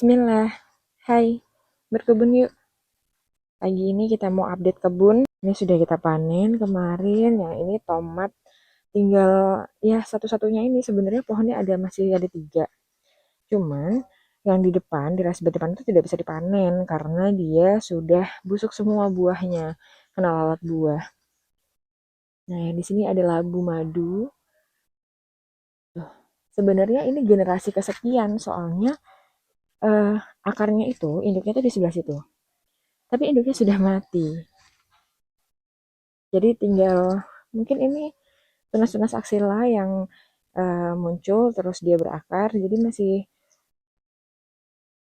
Bismillah. Hai, berkebun yuk. Pagi ini kita mau update kebun. Ini sudah kita panen kemarin. Yang ini tomat. Tinggal ya satu-satunya ini sebenarnya pohonnya masih ada 3. Cuman yang di depan, di rasbed depan itu tidak bisa dipanen karena dia sudah busuk semua buahnya, kena lalat buah. Nah, yang di sini ada labu madu. Tuh. Sebenarnya ini generasi kesekian soalnya eh, akarnya itu, induknya itu di sebelah situ. Tapi induknya sudah mati. Jadi tinggal mungkin ini tunas-tunas aksila yang muncul terus dia berakar, jadi masih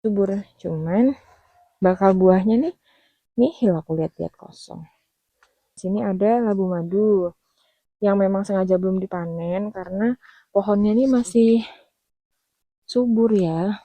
subur. Cuman bakal buahnya nih hilang, aku lihat-lihat kosong. Sini ada labu madu yang memang sengaja belum dipanen karena pohonnya ini masih subur ya.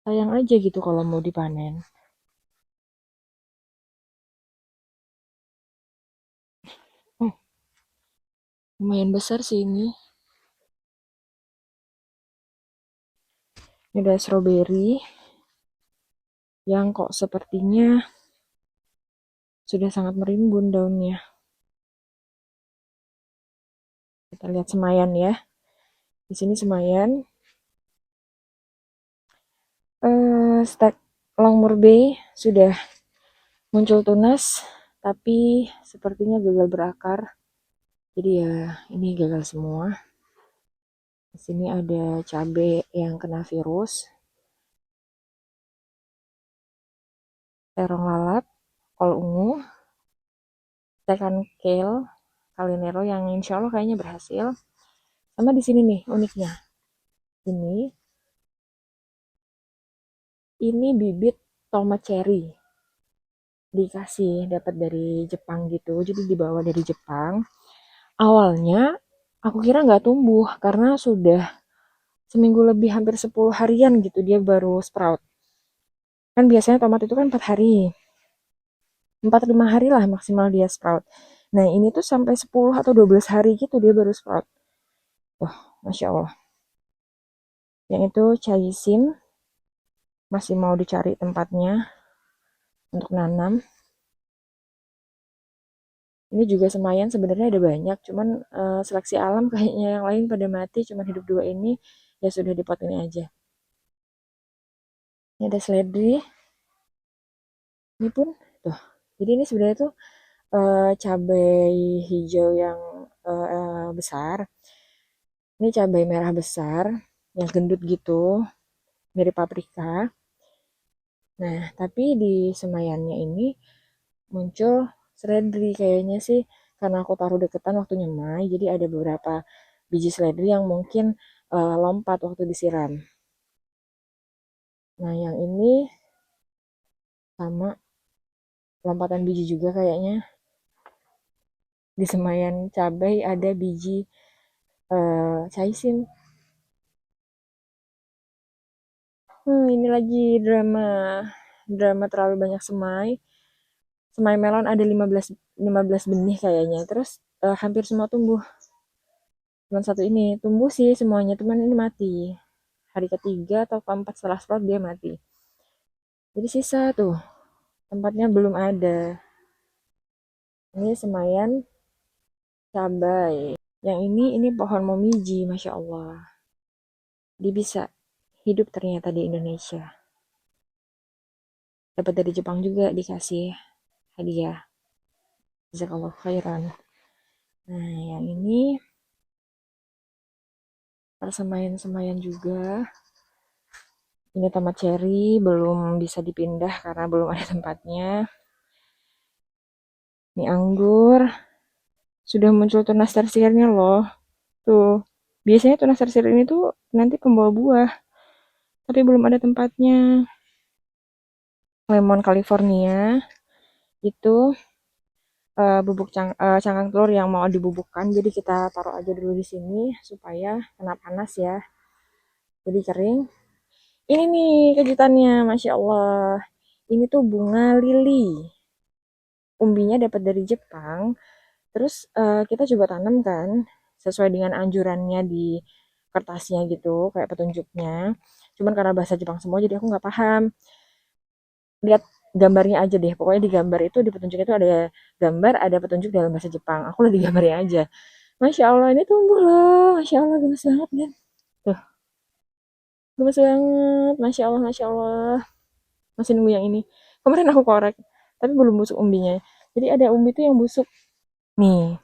Sayang aja gitu kalau mau dipanen. Oh, lumayan besar sih ini. Ini ada stroberi yang kok sepertinya sudah sangat merimbun daunnya. Kita lihat semayan ya. Di sini semayan. Stek Long Murbei sudah muncul tunas, tapi sepertinya gagal berakar. Jadi ya ini gagal semua. Di sini ada cabai yang kena virus, terong lalap, kol ungu, tekan kale, kalinero yang insya Allah kayaknya berhasil. Sama di sini nih uniknya. Ini bibit tomat cherry. Dikasih dapat dari Jepang gitu. Jadi dibawa dari Jepang. Awalnya aku kira nggak tumbuh karena sudah seminggu lebih, hampir 10 harian gitu dia baru sprout. Kan biasanya tomat itu kan 4 hari. 4-5 hari lah maksimal dia sprout. Nah ini tuh sampai 10 atau 12 hari gitu dia baru sprout. Wah, Masya Allah. Yang itu chaisim, masih mau dicari tempatnya untuk nanam. Ini juga semayan sebenarnya ada banyak, cuman seleksi alam kayaknya yang lain pada mati, cuman hidup 2 ini, ya sudah di pot ini aja. Ini ada seledri, ini pun tuh. Jadi ini sebenarnya tuh cabai hijau yang besar. Ini cabai merah besar yang gendut gitu, mirip paprika. Nah, tapi di semayannya ini muncul seledri kayaknya sih karena aku taruh deketan waktu nyemai, jadi ada beberapa biji seledri yang mungkin lompat waktu disiram. Nah, yang ini sama lompatan biji juga kayaknya. Di semayan cabai ada biji caisim. Ini lagi drama drama terlalu banyak semai. Semai melon ada 15 benih kayaknya. Terus hampir semua tumbuh. Cuman satu ini tumbuh sih semuanya, teman ini mati. Hari ketiga atau keempat setelah sprout dia mati. Jadi sisa tuh tempatnya belum ada. Ini semayan cabai. Yang ini pohon momiji, masya Allah. Dia bisa hidup ternyata di Indonesia. Dapat dari Jepang juga dikasih hadiah. Jazakallah khairan. Nah, yang ini persemayan-semayan juga. Ini tomat cherry belum bisa dipindah karena belum ada tempatnya. Ini anggur sudah muncul tunas tersiernya loh. Tuh, biasanya tunas tersier ini tuh nanti pembawa buah, tapi belum ada tempatnya. Lemon California itu cangkang telur yang mau dibubukkan, jadi kita taruh aja dulu di sini supaya kena panas ya. Jadi kering. Ini nih kejutannya, masya Allah. Ini tuh bunga lili. Umbinya dapat dari Jepang. Terus kita coba tanam kan sesuai dengan anjurannya di kertasnya gitu, kayak petunjuknya. Cuman karena bahasa Jepang semua, jadi aku nggak paham. Lihat gambarnya aja deh. Pokoknya di gambar itu, di petunjuk itu ada gambar, ada petunjuk dalam bahasa Jepang. Aku lihat di gambarnya aja. Masya Allah, ini tumbuh loh. Masya Allah, gemes banget kan. Tuh, gemes banget. Masya Allah, Masya Allah. Masih nunggu yang ini. Kemarin aku korek, tapi belum busuk umbinya. Jadi ada umbi tuh yang busuk. Nih,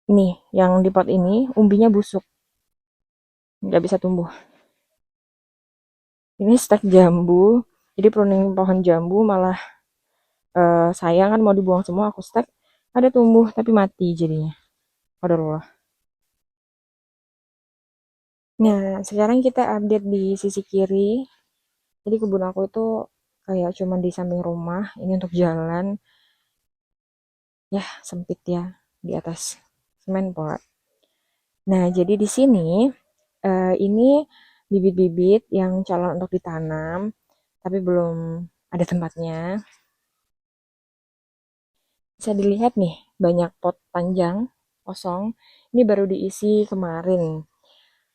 nih, yang di pot ini, umbinya busuk. Nggak bisa tumbuh. Ini stek jambu. Jadi pruning pohon jambu malah sayang kan mau dibuang semua, aku stek. Ada tumbuh, tapi mati jadinya. Qadarullah. Nah, sekarang kita update di sisi kiri. Jadi kebun aku itu kayak cuma di samping rumah. Ini untuk jalan. Ya, sempit ya. Di atas semen pula. Nah, jadi di sini ini bibit-bibit yang calon untuk ditanam, tapi belum ada tempatnya. Bisa dilihat nih, banyak pot panjang kosong. Ini baru diisi kemarin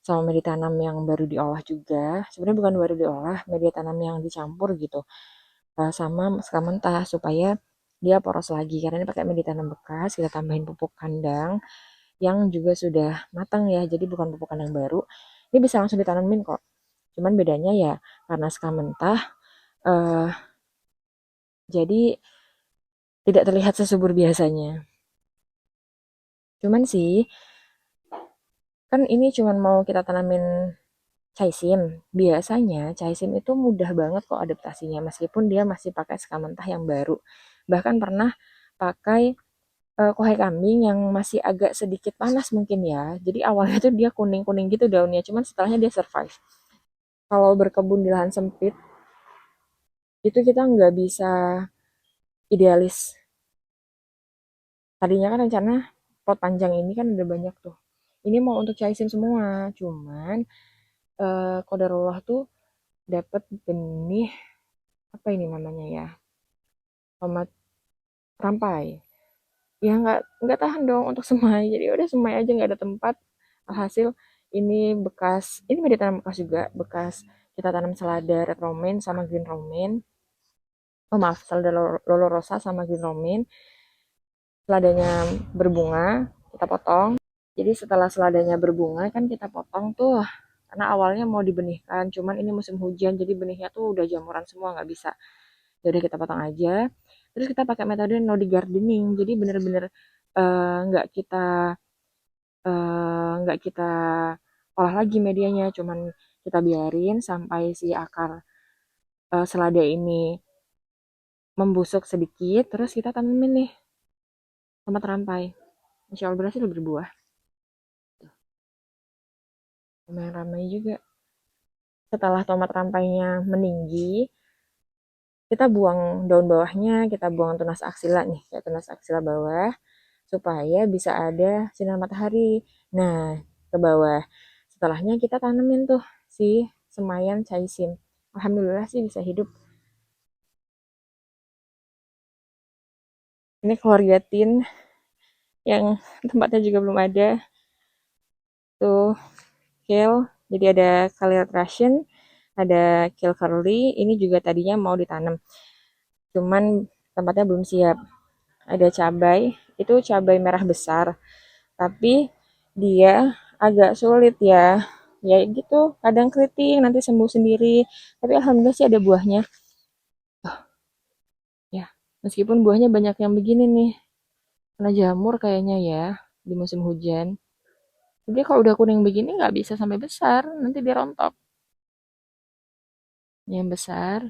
sama media tanam yang baru diolah juga. Sebenarnya bukan baru diolah, media tanam yang dicampur gitu sama sekam mentah supaya dia poros lagi. Karena ini pakai media tanam bekas, kita tambahin pupuk kandang yang juga sudah matang ya. Jadi bukan pupuk kandang baru. Ini bisa langsung ditanamin kok. Cuman bedanya ya karena sekam mentah, eh, jadi tidak terlihat sesubur biasanya. Cuman sih, kan ini cuman mau kita tanamin chaisim. Biasanya chaisim itu mudah banget kok adaptasinya meskipun dia masih pakai sekam mentah yang baru. Bahkan pernah pakai kohai kambing yang masih agak sedikit panas mungkin ya. Jadi awalnya tuh dia kuning-kuning gitu daunnya, cuman setelahnya dia survive. Kalau berkebun di lahan sempit, itu kita nggak bisa idealis. Tadinya kan rencana pot panjang ini kan udah banyak tuh. Ini mau untuk chaisim semua, cuman kodarullah tuh dapat benih apa ini namanya ya, tomat rampai. Ya nggak tahan dong untuk semai, jadi udah semai aja nggak ada tempat. Alhasil ini bekas, ini media tanam bekas juga, bekas kita tanam selada red romaine sama green romaine. Oh maaf, selada lolo rosa sama green romaine. Seladanya berbunga, kita potong. Jadi setelah seladanya berbunga kan kita potong tuh. Karena awalnya mau dibenihkan, cuman ini musim hujan, jadi benihnya tuh udah jamuran semua, nggak bisa. Jadi kita potong aja. Terus kita pakai metode no gardening, jadi bener-bener nggak kita nggak kita olah lagi medianya, cuman kita biarin sampai si akar selada ini membusuk sedikit, terus kita tanemin nih tomat rampai. Insya Allah berhasil berbuah. Lumayan ramai juga. Setelah tomat rampainya meninggi, kita buang daun bawahnya, kita buang tunas aksila nih, kayak tunas aksila bawah, supaya bisa ada sinar matahari. Nah, ke bawah. Setelahnya kita tanemin tuh si semayan caisim. Alhamdulillah sih bisa hidup. Ini keluarga tin yang tempatnya juga belum ada. Tuh, kale. Jadi ada kale Russian, ada kale curly. Ini juga tadinya mau ditanam. Cuman tempatnya belum siap. Ada cabai, itu cabai merah besar. Tapi dia agak sulit ya. Ya gitu, kadang keriting, nanti sembuh sendiri. Tapi alhamdulillah sih ada buahnya. Ya, meskipun buahnya banyak yang begini nih. Kena jamur kayaknya ya di musim hujan. Jadi kalau udah kuning begini nggak bisa sampai besar, nanti dia rontok. Ini yang besar,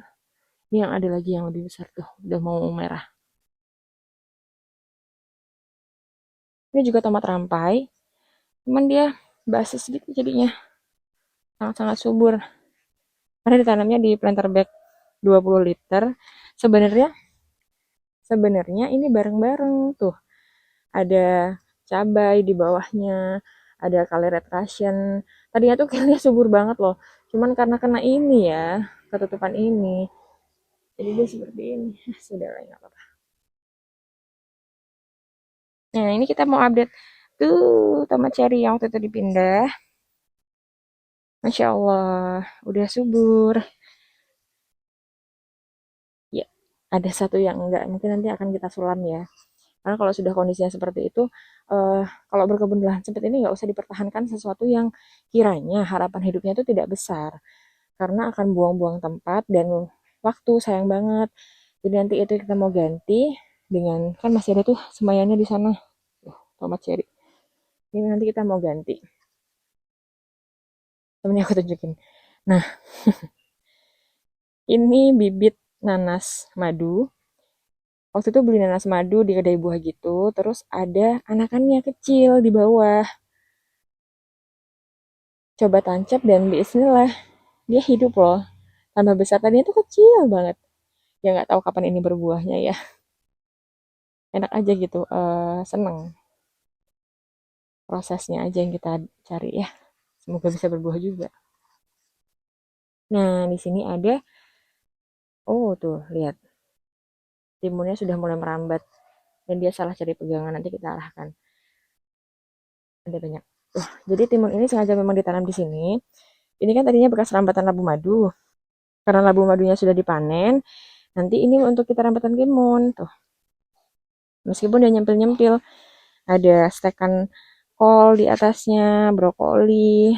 ini yang ada lagi yang lebih besar tuh, udah mau merah. Ini juga tomat rampai, cuman dia basi sedikit jadinya, sangat-sangat subur. Karena ditanamnya di planter bag 20 liter. Sebenarnya sebenarnya ini bareng-bareng tuh. Ada cabai di bawahnya, ada kale red Russian. Tadinya tuh kayaknya subur banget loh. Cuman karena kena ini ya, ketutupan ini. Jadi dia seperti ini. Sudah lah, nggak apa-apa. Nah, ini kita mau update tuh tomat cherry yang waktu itu dipindah. Masya Allah, udah subur. Ya, ada satu yang enggak, mungkin nanti akan kita sulam ya. Karena kalau sudah kondisinya seperti itu, eh, kalau berkebun di lahan sempit ini nggak usah dipertahankan sesuatu yang kiranya harapan hidupnya itu tidak besar. Karena akan buang-buang tempat dan waktu, sayang banget. Jadi nanti itu kita mau ganti dengan, kan masih ada tuh semayannya di sana. Tomat cherry. Ini nanti kita mau ganti. Temennya aku tunjukin. Nah, ini bibit nanas madu. Waktu itu beli nanas madu di kedai buah gitu, terus ada anakannya kecil di bawah. Coba tancap dan bismillah, dia hidup loh. Tambah besar, tadinya tuh kecil banget. Ya nggak tahu kapan ini berbuahnya ya. Enak aja gitu, seneng. Prosesnya aja yang kita cari ya. Semoga bisa berbuah juga. Nah, di sini ada, oh tuh, lihat. Timunnya sudah mulai merambat. Dan dia salah cari pegangan, nanti kita arahkan. Ada banyak. Jadi timun ini sengaja memang ditanam di sini. Ini kan tadinya bekas rambatan labu madu. Karena labu madunya sudah dipanen, nanti ini untuk kita rambatan timun. Tuh, meskipun dia nyempil-nyempil, ada stekan kol di atasnya, brokoli.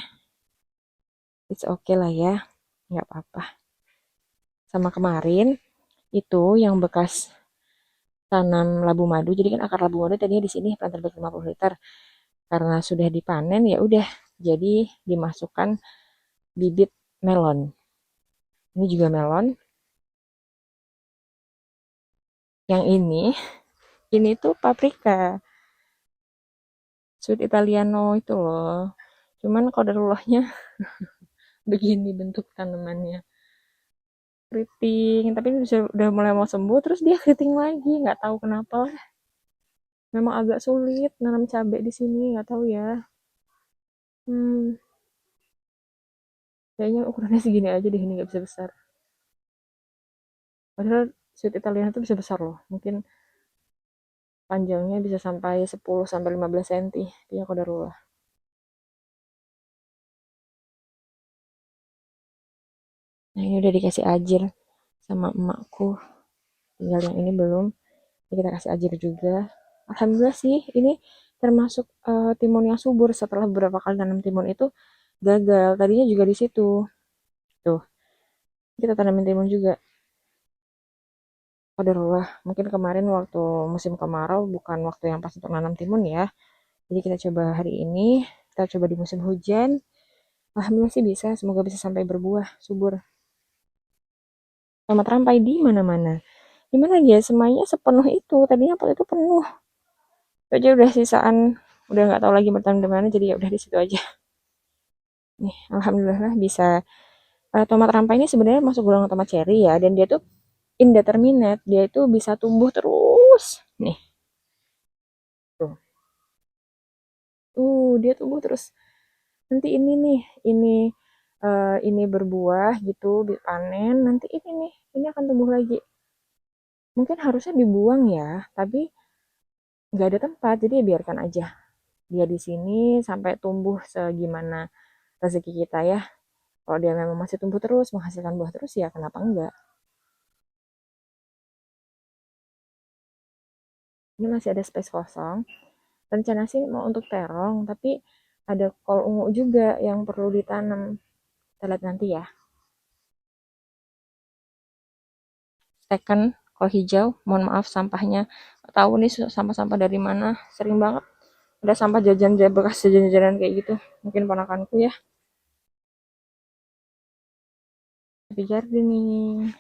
It's okay lah ya, nggak apa-apa. Sama kemarin, itu yang bekas tanam labu madu, jadi kan akar labu madu tadinya di sini planter bag 50 liter. Karena sudah dipanen, ya udah, jadi dimasukkan bibit melon. Ini juga melon. Yang ini tuh paprika. Sweet Italiano itu loh. Cuman kodarullahnya begini bentuk tanamannya. Keriting, tapi ini udah mulai mau sembuh, terus dia keriting lagi. Nggak tahu kenapa. Memang agak sulit nanam cabai di sini, nggak tahu ya. Hmm, kayaknya ukurannya segini aja deh, ini nggak bisa besar. Padahal sweet Italiano itu bisa besar loh. Mungkin panjangnya bisa sampai 10 sampai 15 cm. Dia kodarullah. Nah, ini udah dikasih ajir sama emakku. Tinggal yang ini belum. Jadi kita kasih ajir juga. Alhamdulillah sih, ini termasuk timun yang subur. Setelah beberapa kali tanam timun itu gagal. Tadinya juga di situ. Tuh, kita tanamin timun juga. Qadarullah, mungkin kemarin waktu musim kemarau bukan waktu yang pas untuk nanam timun ya. Jadi kita coba hari ini, kita coba di musim hujan. Alhamdulillah sih bisa, semoga bisa sampai berbuah subur. Selamat rampai di mana-mana. Gimana ya, semuanya sepenuh itu. Tadinya pot itu penuh. Aja udah sisaan, udah nggak tahu lagi bertahan di mana, jadi ya udah di situ aja. Nih, alhamdulillah lah bisa. Tomat rampai ini sebenarnya masuk golongan tomat cherry ya, dan dia tuh indeterminate, dia itu bisa tumbuh terus. Nih, tuh. Dia tumbuh terus. Nanti ini nih, ini berbuah gitu, dipanen, nanti ini nih, ini akan tumbuh lagi. Mungkin harusnya dibuang ya, tapi nggak ada tempat, jadi ya biarkan aja. Dia di sini sampai tumbuh segimana rezeki kita ya. Kalau dia memang masih tumbuh terus, menghasilkan buah terus, ya kenapa enggak? Ini masih ada space kosong. Rencana sih mau untuk terong, tapi ada kol ungu juga yang perlu ditanam. Kita lihat nanti ya. Second, kol hijau, mohon maaf sampahnya. Nggak tahu nih sampah-sampah dari mana, sering banget. Ada sampah jajan bekas jajan-jajanan kayak gitu. Mungkin ponakanku ya. Happy gardening.